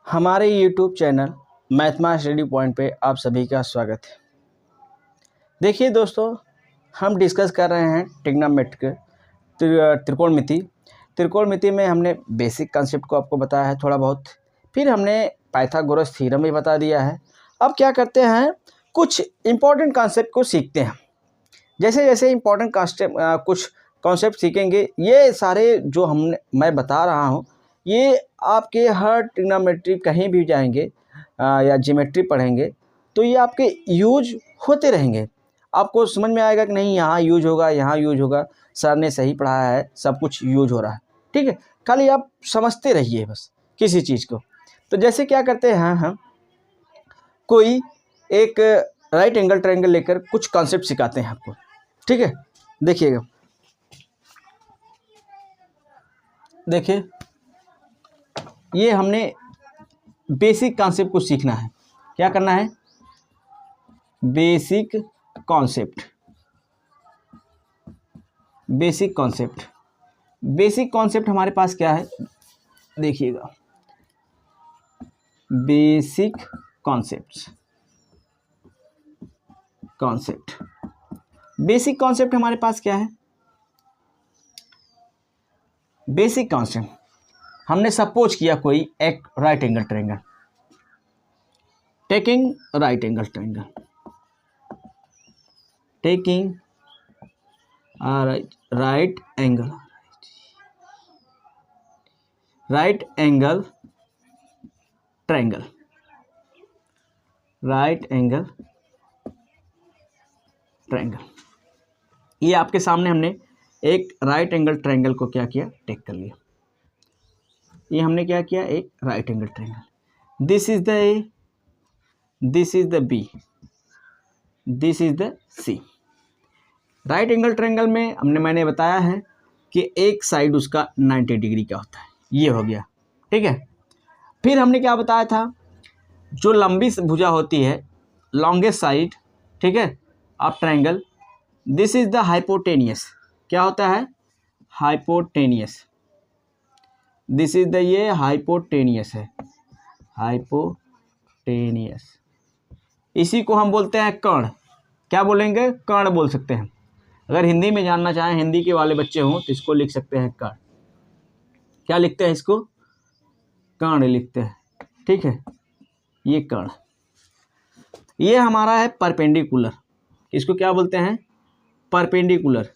हमारे YouTube channel मैथमा study point पे आप सभी का स्वागत है। देखिए दोस्तों, हम डिस्कस कर रहे हैं ट्रिग्नोमेट्रिक त्रिकोणमिति। त्रिकोणमिति में हमने बेसिक कॉन्सेप्ट को आपको बताया है थोड़ा बहुत, फिर हमने पाइथागोरस थ्योरम भी बता दिया है। अब क्या करते हैं, कुछ इम्पोर्टेंट कॉन्सेप्ट को सीखते हैं। जैसे जैसे इम्पोर्टेंट कुछ कॉन्सेप्ट सीखेंगे, ये सारे जो मैं बता रहा हूँ ये आपके हर ट्रिग्नोमेट्री कहीं भी जाएंगे या ज्योमेट्री पढ़ेंगे तो ये आपके यूज होते रहेंगे। आपको समझ में आएगा कि नहीं, यहाँ यूज होगा, यहाँ यूज होगा, सर ने सही पढ़ाया है, सब कुछ यूज हो रहा है। ठीक है, खाली आप समझते रहिए बस किसी चीज़ को। तो जैसे क्या करते हैं हम कोई एक राइट एंगल ट्रायंगल लेकर कुछ कॉन्सेप्ट सिखाते हैं आपको। ठीक है, देखिएगा, देखिए ये हमने बेसिक कॉन्सेप्ट को सीखना है। क्या करना है? Basic concept. Basic concept basic concept हमारे पास क्या है, देखिएगा, बेसिक कॉन्सेप्ट बेसिक कॉन्सेप्ट हमारे पास क्या है? बेसिक कॉन्सेप्ट हमने सपोज किया कोई एक right angle triangle, taking right angle triangle, taking right angle triangle, right angle triangle. ये आपके सामने हमने एक राइट एंगल ट्रायंगल को क्या किया, टेक कर लिया। ये हमने क्या किया, एक right angle triangle. This is the A, this is the B, this is the C. Right angle triangle में मैंने बताया है कि एक साइड उसका 90 डिग्री का होता है। ये हो गया, ठीक है। फिर हमने क्या बताया था, जो लंबी भुजा होती है, लॉन्गेस्ट साइड, ठीक है, of triangle, this is the hypotenuse. क्या होता है? हाइपोटेनियस। दिस इज द, ये हाइपोटेनियस है, हाइपोटेनियस। इसी को हम बोलते हैं कर्ण। क्या बोलेंगे? कर्ण बोल सकते हैं। अगर हिंदी में जानना चाहें, हिंदी के वाले बच्चे हों, तो इसको लिख सकते हैं कर्ण। क्या लिखते हैं इसको? कर्ण लिखते हैं, ठीक है। ये कर्ण, ये हमारा है परपेंडिकुलर। इसको क्या बोलते हैं? परपेंडिकुलर,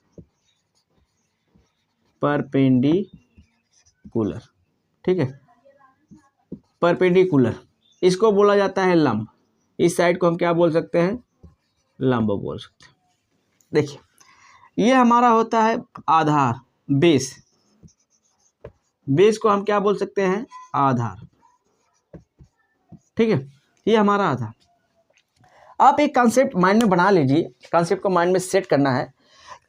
परपेंडिकुलर, ठीक है, परपेंडिकुलर। इसको बोला जाता है लंब। इस साइड को हम क्या बोल सकते हैं? लंब बोल सकते हैं। देखिए, ये हमारा होता है आधार, बेस। बेस को हम क्या बोल सकते हैं? आधार, ठीक है, ये हमारा आधार। आप एक कॉन्सेप्ट माइंड में बना लीजिए, कॉन्सेप्ट को माइंड में सेट करना है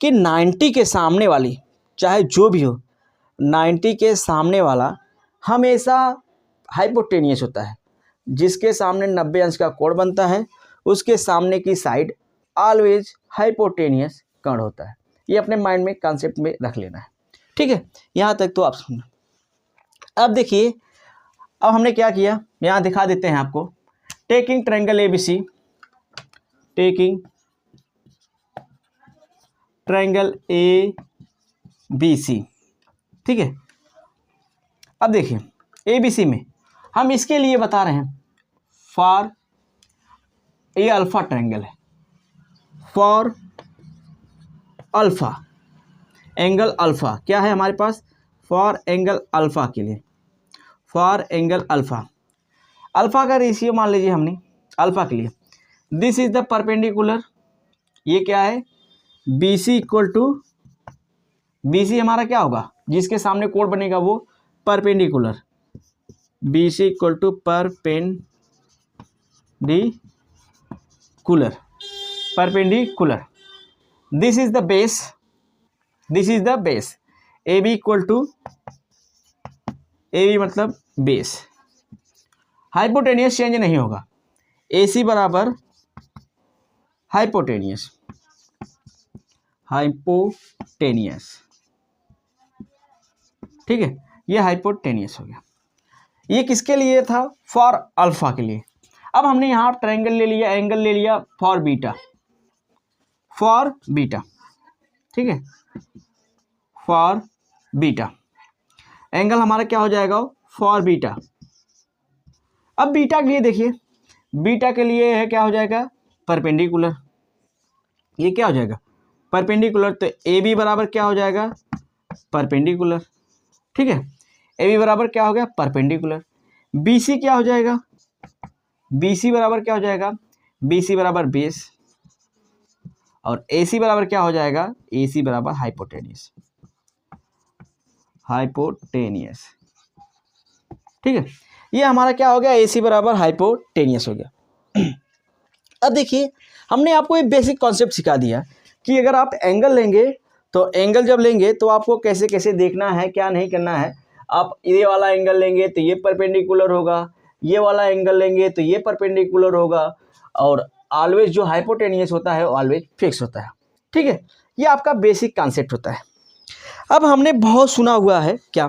कि 90 के सामने वाली, चाहे जो भी हो, 90 के सामने वाला हमेशा हाइपोटेनियस होता है। जिसके सामने 90 अंश का कोण बनता है, उसके सामने की साइड ऑलवेज हाइपोटेनियस कर्ण होता है। ये अपने माइंड में कॉन्सेप्ट में रख लेना है, ठीक है। यहाँ तक तो आप सुनना। अब देखिए, अब हमने क्या किया, यहाँ दिखा देते हैं आपको। Taking triangle ABC, taking triangle A B C, ठीक है। अब देखिए, ए बी सी में हम इसके लिए बता रहे हैं, फॉर ये अल्फा ट्रायंगल है, फॉर अल्फा, एंगल अल्फा क्या है हमारे पास? फॉर एंगल अल्फा के लिए, फॉर एंगल अल्फा, अल्फा का रेशियो मान लीजिए हमने अल्फा के लिए। दिस इज द परपेंडिकुलर, ये क्या है? B C equal to, B C हमारा क्या होगा? जिसके सामने कोण बनेगा वो perpendicular, B C equal to perpendicular, perpendicular. This is the base, this is the base. A B equal to, A B मतलब बेस। हाइपोटेनियस चेंज नहीं होगा। ए सी बराबर हाइपोटेनियस, हाइपोटेनियस, ठीक है, ये हाइपोटेनियस हो गया। ये किसके लिए था? फॉर अल्फा के लिए। अब हमने यहाँ ट्रायंगल ले लिया, एंगल ले लिया फॉर बीटा, फॉर बीटा, ठीक है, फॉर बीटा। एंगल हमारा क्या हो जाएगा? For beta. अब बीटा के लिए देखिए, बीटा के लिए है क्या हो जाएगा? परपेंडिकुलर। ये क्या हो जाएगा? परपेंडिकुलर। तो ए बी बराबर क्या हो जाएगा? परपेंडिकुलर, ठीक है। ए बी बराबर क्या हो गया? परपेंडिकुलर। बी सी क्या हो जाएगा? बी सी बराबर क्या हो जाएगा? बी सी बराबर बेस। और ए सी बराबर क्या हो जाएगा? ए सी बराबर हाइपोटेनियस, हाइपोटेनियस, ठीक है। ये हमारा क्या हो गया? ए सी बराबर हाइपोटेनियस हो गया। अब देखिए, हमने आपको एक बेसिक कॉन्सेप्ट सिखा दिया कि अगर आप एंगल लेंगे तो एंगल जब लेंगे तो आपको कैसे कैसे देखना है, क्या नहीं करना है। आप ये वाला एंगल लेंगे तो ये परपेंडिकुलर होगा, ये वाला एंगल लेंगे तो ये परपेंडिकुलर होगा, और ऑलवेज जो हाइपोटेनियस होता है ऑलवेज फिक्स होता है, ठीक है। ये आपका बेसिक कॉन्सेप्ट होता है। अब हमने बहुत सुना हुआ है, क्या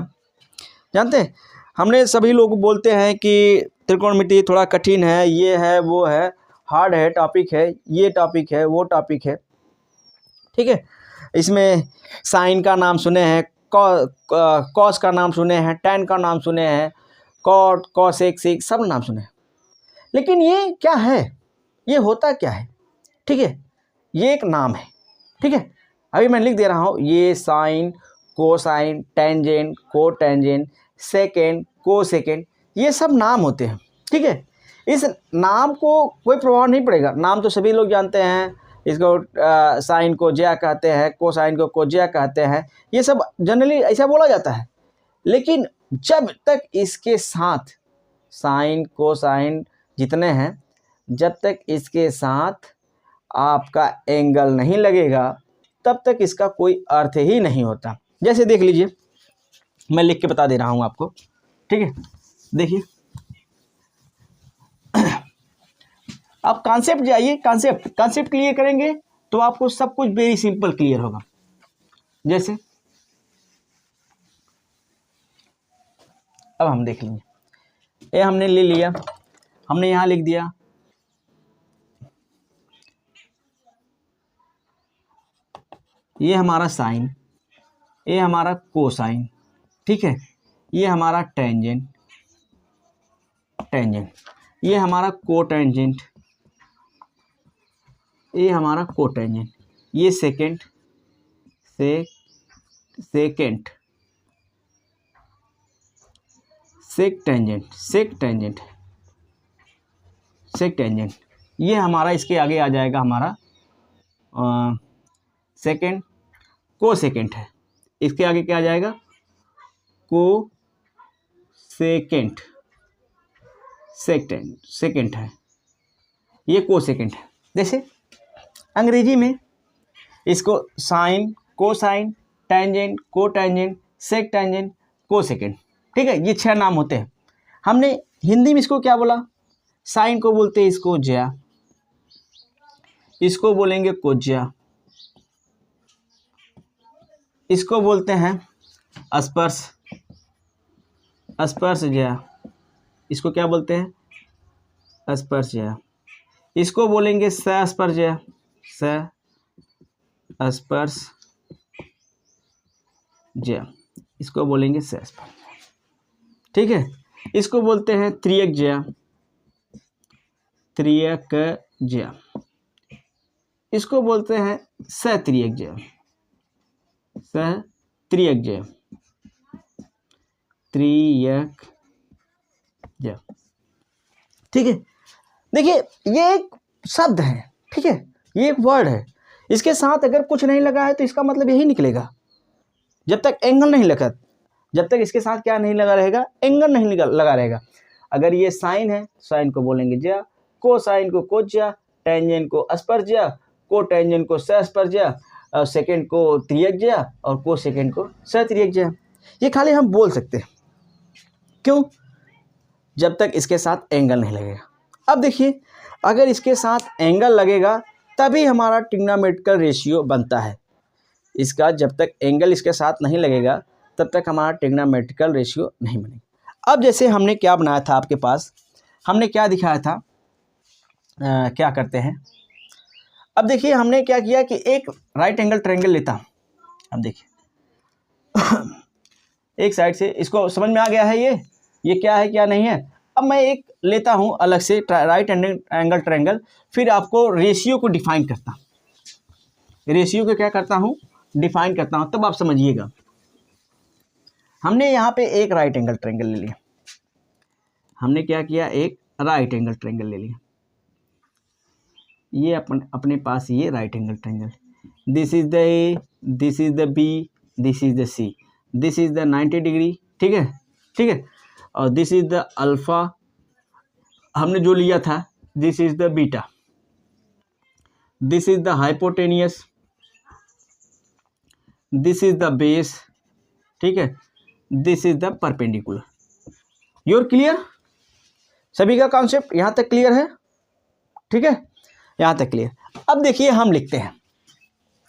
जानते हैं, हमने सभी लोग बोलते हैं कि त्रिकोणमिति थोड़ा कठिन है, ये है वो है, हार्ड है, टॉपिक है, ये टॉपिक है, वो टॉपिक है, ठीक है। इसमें साइन का नाम सुने हैं, कॉस का नाम सुने हैं, टैन का नाम सुने हैं, कॉट, कॉसेक, सेक, सब नाम सुने हैं। लेकिन ये क्या है? ये होता क्या है? ठीक है, ये एक नाम है, ठीक है। अभी मैं लिख दे रहा हूँ, ये sine, cosine, tangent, cotangent, secant, cosecant, ये सब नाम होते हैं, ठीक है। इस नाम को कोई प्रभाव नहीं पड़ेगा, नाम तो सभी लोग जानते हैं। इसको साइन को ज्या कहते हैं, कोसाइन को कोज्या कहते हैं, ये सब जनरली ऐसा बोला जाता है। लेकिन जब तक इसके साथ साइन, कोसाइन जितने हैं, जब तक इसके साथ आपका एंगल नहीं लगेगा तब तक इसका कोई अर्थ ही नहीं होता। जैसे देख लीजिए, मैं लिख के बता दे रहा हूं आपको, ठीक है। देखिए, आप कॉन्सेप्ट जाइए, कॉन्सेप्ट क्लियर करेंगे तो आपको सब कुछ वेरी सिंपल क्लियर होगा। जैसे अब हम देख लेंगे, ये हमने ले लिया, हमने यहां लिख दिया ये हमारा साइन, ये हमारा कोसाइन, ठीक है। ये हमारा टेंजेंट, ये हमारा कोटेंजेंट, ये हमारा कोटेंजेंट, ये सेकेंड, सेकेंड, सेक टेंजेंट, ये हमारा, इसके आगे आ जाएगा हमारा सेकेंड, को सेकेंड है। इसके आगे क्या आ जाएगा? को सेकेंड, सेकेंड है, ये को सेकेंड है। जैसे अंग्रेजी में इसको साइन, कोसाइन, टेंजेंट, कोटेंजेंट, सेक टेंजेंट, को सेकेंड, ठीक है। ये 6 नाम होते हैं। हमने हिंदी में इसको क्या बोला? साइन को बोलते हैं इसको ज्या, इसको बोलेंगे कोज्या, इसको बोलते हैं स्पर्श, स्पर्श ज्या, इसको क्या बोलते हैं? स्पर्श ज्या। इसको बोलेंगे स्पर्श ज्या, स्पर्श ज्या, इसको बोलेंगे स्पर्श, ठीक है। इसको बोलते हैं त्रियक ज्या, त्रियक ज्या, इसको बोलते हैं सत्रियक ज्या, सत्रियक ज्या, त्रियक ज्या, ठीक है। देखिए, ये एक शब्द है, ठीक है, ये एक वर्ड है। इसके साथ अगर कुछ नहीं लगा है तो इसका मतलब यही निकलेगा, जब तक एंगल नहीं लगा, जब तक इसके साथ क्या नहीं लगा रहेगा? एंगल नहीं लगा रहेगा। अगर ये साइन है, साइन को बोलेंगे ज्या, कोसाइन को कोज्या, टेंजेंट को स्पर्शज्या, को टेंजेंट को सस्पर्शज्या, और सेकेंड को त्रियकज्या, और को सेकेंड को सत्रियकज्या। ये खाली हम बोल सकते हैं, क्यों? जब तक इसके साथ एंगल नहीं लगेगा। अब देखिए, अगर इसके साथ एंगल लगेगा तभी हमारा ट्रिग्नोमेट्रिकल रेशियो बनता है। इसका जब तक एंगल इसके साथ नहीं लगेगा तब तक हमारा ट्रिग्नोमेट्रिकल रेशियो नहीं बनेगा। अब जैसे हमने क्या बनाया था आपके पास, हमने क्या दिखाया था, क्या करते हैं, अब देखिए हमने क्या किया कि एक राइट एंगल ट्रायंगल लेता हूँ। अब देखिए एक साइड से, इसको समझ में आ गया है ये क्या है क्या नहीं है। अब मैं एक लेता हूँ अलग से राइट एंगल ट्रायंगल, फिर आपको रेशियो को डिफाइन करता हूँ, रेशियो को क्या करता हूँ, डिफाइन करता हूँ, तब आप समझिएगा। हमने यहाँ पे एक राइट एंगल ट्रायंगल ले लिया, हमने क्या किया, एक राइट एंगल ट्रायंगल ले लिया, ये अपने पास ये right angle triangle, this is the A, this is the B, this is the C, this is the 90 degree, ठीक है, ठीक है, और दिस इज द अल्फा हमने जो लिया था, this is the beta, this is the hypotenuse, this is the base, ठीक है, this is the perpendicular. Your clear, सभी का कॉन्सेप्ट यहाँ तक क्लियर है, ठीक है, यहाँ तक क्लियर। अब देखिए हम लिखते हैं,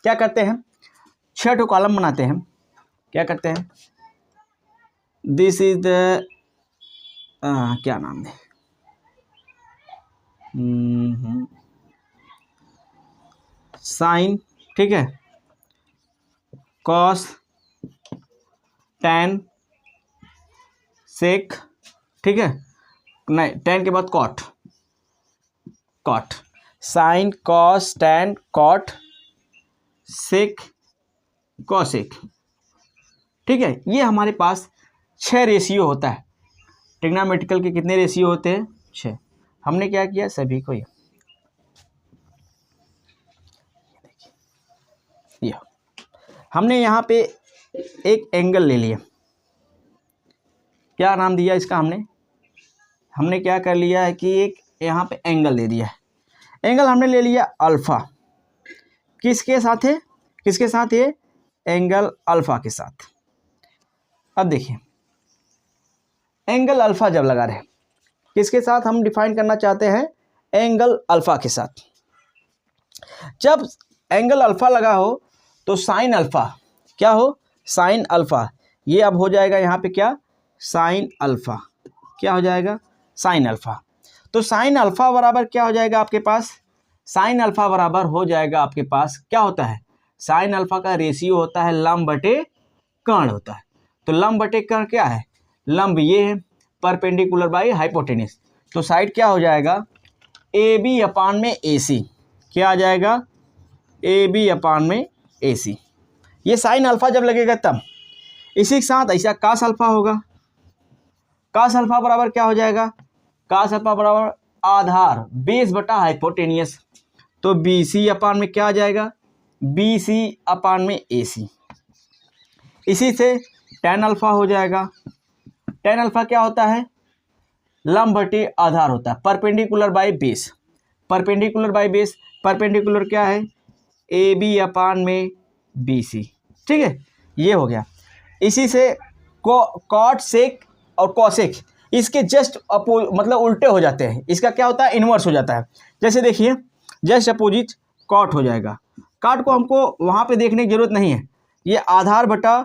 क्या करते हैं, 6 कॉलम बनाते हैं, क्या करते हैं, दिस इज द क्या नाम है, साइन, ठीक है, कॉस, टैन, सेक, ठीक है, नहीं टैन के बाद cot, cot, sine, cos, tan, cot, sec, cosec, ठीक है। ये हमारे पास 6 रेशियो होता है। ट्रिग्नोमेट्रिकल के कितने रेशियो होते हैं, 6। हमने क्या किया, सभी को ये हमने यहाँ पे एक एंगल ले लिया, क्या नाम दिया इसका, हमने क्या कर लिया है कि एक यहाँ पे एंगल दे दिया है, एंगल हमने ले लिया अल्फा, किसके साथ है, किसके साथ, ये एंगल अल्फा के साथ। अब देखिए एंगल अल्फा जब लगा रहे, किसके साथ हम डिफाइन करना चाहते हैं, एंगल अल्फा के साथ। जब एंगल अल्फा लगा हो तो साइन अल्फा क्या हो, साइन अल्फा, ये अब हो जाएगा यहाँ पे क्या, साइन अल्फा, क्या हो जाएगा, साइन अल्फा। तो साइन अल्फा बराबर क्या हो जाएगा आपके पास, साइन अल्फा बराबर हो जाएगा आपके पास, क्या होता है, साइन अल्फा का रेशियो होता है लंब बटे कर्ण होता है। तो लंब बटे कर्ण क्या है, लंब ये है, परपेंडिकुलर बाई हाइपोटेनियस, तो साइड क्या हो जाएगा, ए बी अपान में ए सी, क्या आ जाएगा, ए बी अपान में ए सी। ये साइन अल्फा जब लगेगा तब, इसी के साथ ऐसा कास अल्फा होगा, कास अल्फा बराबर क्या हो जाएगा, कास अल्फा बराबर आधार बेस बटा हाइपोटेनियस, तो बी सी अपान में क्या आ जाएगा, बी सी अपान में ए सी। इसी से टैन अल्फा हो जाएगा, टैन अल्फा क्या होता है, लंब बटे आधार होता है, perpendicular by base, perpendicular by base, perpendicular क्या है, ए बी अपान में बी सी, ठीक है, ये हो गया। इसी से कॉट सेक और कॉसेक इसके जस्ट मतलब उल्टे हो जाते हैं, इसका क्या होता है, इन्वर्स हो जाता है। जैसे देखिए जस्ट अपोजिट कॉट हो जाएगा, कॉट को हमको वहाँ पे देखने की जरूरत नहीं है, ये आधार बटा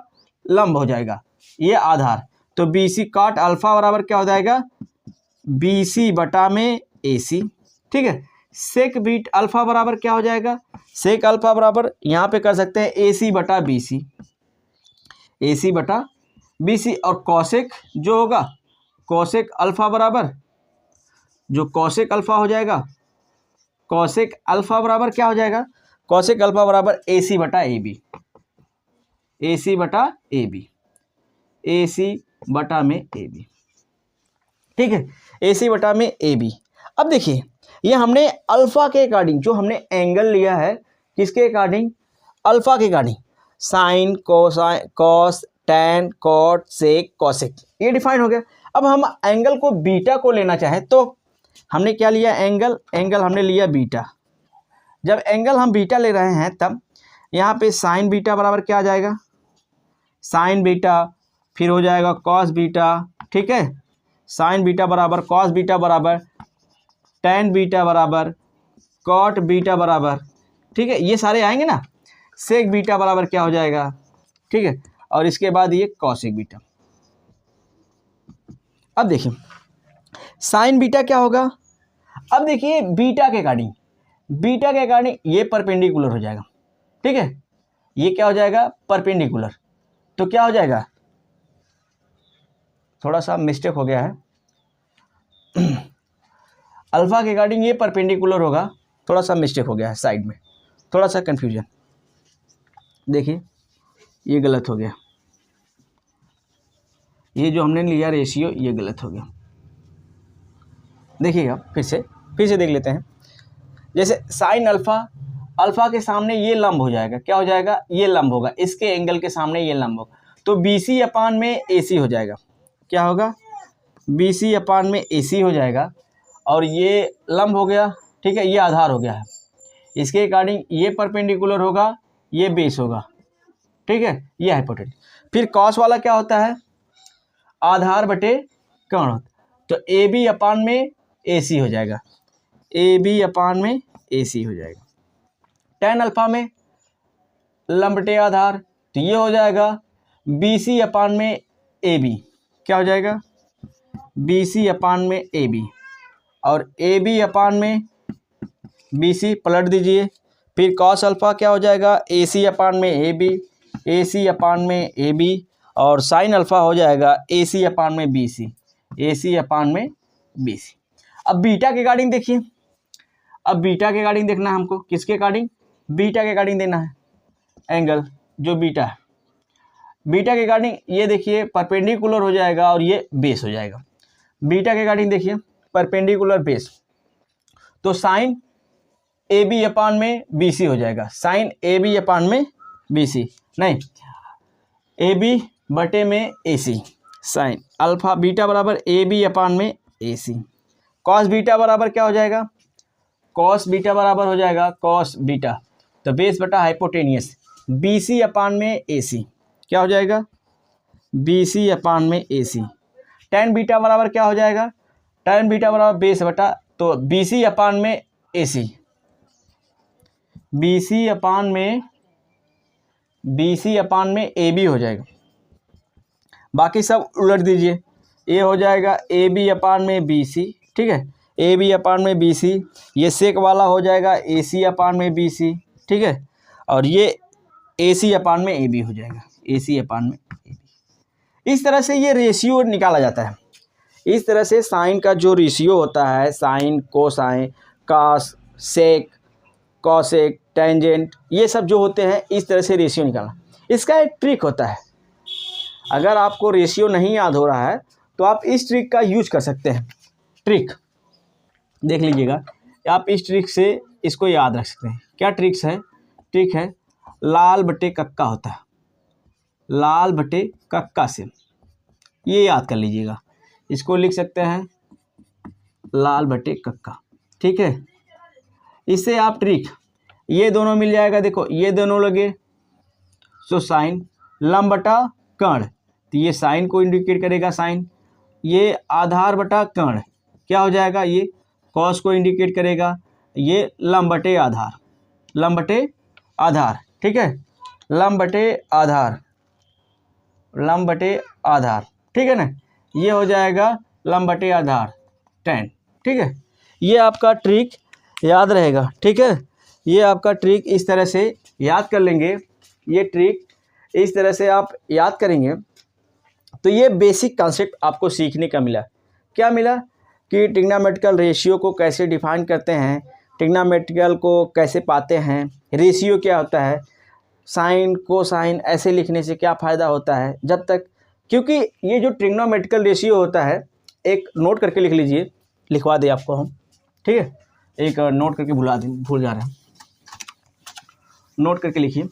लंब हो जाएगा, ये आधार, तो बी सी कॉट अल्फा बराबर क्या हो जाएगा, बी सी बटा में ए सी, ठीक है। सेक बीट अल्फा बराबर क्या हो जाएगा, सेक अल्फा बराबर यहाँ पे कर सकते हैं ए सी बटा बी सी, ए सी बटा बी सी, और कॉसेक जो होगा, कॉसेक अल्फा बराबर, जो कॉसेक अल्फा हो जाएगा, कॉसेक अल्फा बराबर क्या हो जाएगा, कॉसेक अल्फा बराबर ए सी बटा ए बी, ए सी बटा ए बी, ए सी बटा में ए बी, ठीक है, ए सी बटा में ए बी। अब देखिए ये हमने अल्फा के अकॉर्डिंग जो हमने एंगल लिया है, किसके अकॉर्डिंग, अल्फा के according, sine, cosine, cos, tan, cot, sec, cosec, ये डिफाइन हो गया। अब हम एंगल को बीटा को लेना चाहें तो हमने क्या लिया, एंगल हमने लिया बीटा। जब एंगल हम बीटा ले रहे हैं तब यहाँ पे साइन बीटा बराबर क्या आ जाएगा, साइन बीटा, फिर हो जाएगा कॉस बीटा, ठीक है, साइन बीटा बराबर कॉस बीटा बराबर टैन बीटा बराबर कॉट बीटा बराबर, ठीक है, ये सारे आएंगे ना, सेक बीटा बराबर क्या हो जाएगा, ठीक है, और इसके बाद ये कॉसेक बीटा, अब देखिए साइन बीटा क्या होगा, अब देखिए बीटा के अकॉर्डिंग ये परपेंडिकुलर हो जाएगा, ठीक है, ये क्या हो जाएगा परपेंडिकुलर, तो क्या हो जाएगा, थोड़ा सा मिस्टेक हो गया है, अल्फा के अकॉर्डिंग ये परपेंडिकुलर होगा, थोड़ा सा मिस्टेक हो गया है साइड में, थोड़ा सा कन्फ्यूजन, देखिए ये गलत हो गया, ये जो हमने लिया रेशियो ये गलत हो गया। देखिएगा फिर से देख लेते हैं। जैसे साइन अल्फा के सामने ये लंब हो जाएगा, क्या हो जाएगा, ये लंब होगा, इसके एंगल के सामने ये लंब होगा, तो BC अपान में AC हो जाएगा, क्या होगा, BC अपान में AC हो जाएगा, और ये लंब हो गया, ठीक है, ये आधार हो गया है, इसके अकॉर्डिंग ये परपेंडिकुलर होगा, ये बेस होगा, ठीक है, ये हाइपोटेन्यूज। फिर कॉस वाला क्या होता है, आधार बटे कर्ण, तो AB अपान में AC हो जाएगा, AB अपान में AC हो जाएगा। tan अल्फा में लंब बटे आधार, तो ये हो जाएगा BC अपान में AB, क्या हो जाएगा BC अपान में AB, और AB अपान में BC पलट दीजिए, फिर cos अल्फा क्या हो जाएगा AC अपान में AB, AC अपान में AB, और साइन अल्फा हो जाएगा AC अपान में BC, AC अपान में BC। अब बीटा के अकॉर्डिंग देखिए, अब बीटा के अकॉर्डिंग देखना है हमको, किसके अकॉर्डिंग, बीटा के अकॉर्डिंग देना है एंगल, जो बीटा है, बीटा के अकॉर्डिंग ये देखिए परपेंडिकुलर हो जाएगा और ये बेस हो जाएगा। बीटा के अकॉर्डिंग देखिए परपेंडिकुलर बेस, तो साइन AB अपान में BC हो जाएगा, साइन AB अपान में BC नहीं, AB बटे में AC, साइन अल्फा बीटा बराबर AB अपान में AC, कॉस बीटा बराबर क्या हो जाएगा, कॉस बीटा बराबर हो जाएगा कॉस बीटा, तो बेस बटा हाइपोटेनियस, BC अपान में AC, क्या हो जाएगा BC अपान में AC। tan बीटा बराबर क्या हो जाएगा, tan बीटा बराबर बेस बटा, तो BC अपान में AC, BC अपान में AB हो जाएगा, बाकी सब उलट दीजिए, ये हो जाएगा AB अपान में BC, ठीक है, AB अपान में BC, ये सेक वाला हो जाएगा AC अपान में BC, ठीक है, और ये AC अपान में AB हो जाएगा, AC अपान में AB। इस तरह से ये रेशियो निकाला जाता है, इस तरह से साइन का जो रेशियो होता है, साइन कोसाइन कास सेक कॉसेक टेंजेंट, ये सब जो होते हैं इस तरह से रेशियो निकालना, इसका एक ट्रिक होता है, अगर आपको रेशियो नहीं याद हो रहा है तो आप इस ट्रिक का यूज कर सकते हैं, ट्रिक देख लीजिएगा, आप इस ट्रिक से इसको याद रख सकते हैं। क्या ट्रिक्स है, ट्रिक है लाल बटे कक्का होता है, लाल बटे कक्का से, ये याद कर लीजिएगा, इसको लिख सकते हैं लाल बटे कक्का, ठीक है, इससे आप ट्रिक, ये दोनों मिल जाएगा, देखो ये दोनों लगे, सो साइन लंब बटा कर्ण, तो ये साइन को इंडिकेट करेगा साइन, ये आधार बटा कर्ण क्या हो जाएगा, ये कॉस को इंडिकेट करेगा, ये लंब बटे आधार, लंब बटे आधार, ठीक है, लंब बटे आधार, लंब बटे आधार, ठीक है ना, ये हो जाएगा लंब बटे आधार tan, ठीक है, ये आपका ट्रिक याद रहेगा, ठीक है, ये आपका ट्रिक इस तरह से याद कर लेंगे, ये ट्रिक इस तरह से आप याद करेंगे तो ये बेसिक कॉन्सेप्ट आपको सीखने का मिला। क्या मिला कि ट्रिग्नोमेट्रिकल रेशियो को कैसे डिफाइन करते हैं, ट्रिग्नोमेट्रिकल को कैसे पाते हैं, रेशियो क्या होता है, साइन कोसाइन ऐसे लिखने से क्या फ़ायदा होता है, जब तक, क्योंकि ये जो ट्रिग्नोमेट्रिकल रेशियो होता है, एक नोट करके लिख लीजिए, लिखवा दे आपको हम, ठीक है, एक नोट करके भूल जा रहे हैं, नोट करके लिखिए,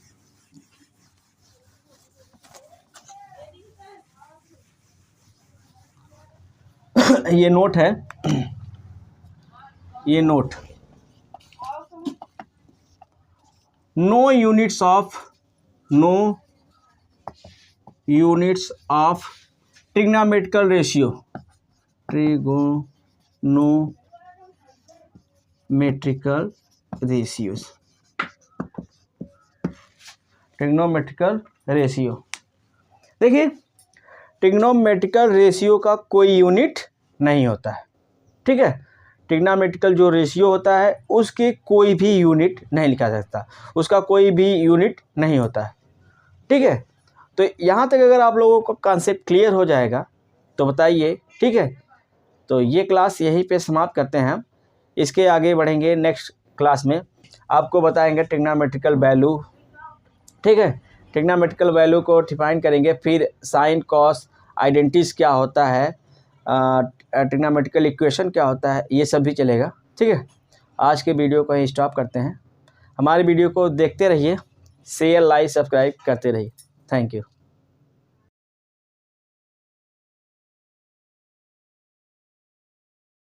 ये नोट है, ये note, no units of trigonometrical ratio, trigonometrical ratios, trigonometrical ratio, देखिए ट्रिग्नोमेट्रिकल रेशियो का कोई यूनिट नहीं होता है। ठीक है, ट्रिग्नोमेट्रिकल जो रेशियो होता है उसके कोई भी यूनिट नहीं लिखा जा सकता, उसका कोई भी यूनिट नहीं होता है। ठीक है, तो यहाँ तक अगर आप लोगों को कॉन्सेप्ट क्लियर हो जाएगा तो बताइए। ठीक है, तो ये क्लास यहीं पे समाप्त करते हैं हम। इसके आगे बढ़ेंगे नेक्स्ट क्लास में, आपको बताएंगे ट्रिग्नोमेट्रिकल वैल्यू। ठीक है, ट्रिग्नोमेट्रिकल वैल्यू को डिफाइन करेंगे, फिर साइन कॉस आइडेंटिस क्या होता है, ट्रिग्नोमेट्रिकल इक्वेशन क्या होता है, ये सब भी चलेगा। ठीक है, आज के वीडियो को ही स्टॉप करते हैं। हमारे वीडियो को देखते रहिए, शेयर लाइक सब्सक्राइब करते रहिए। Thank you.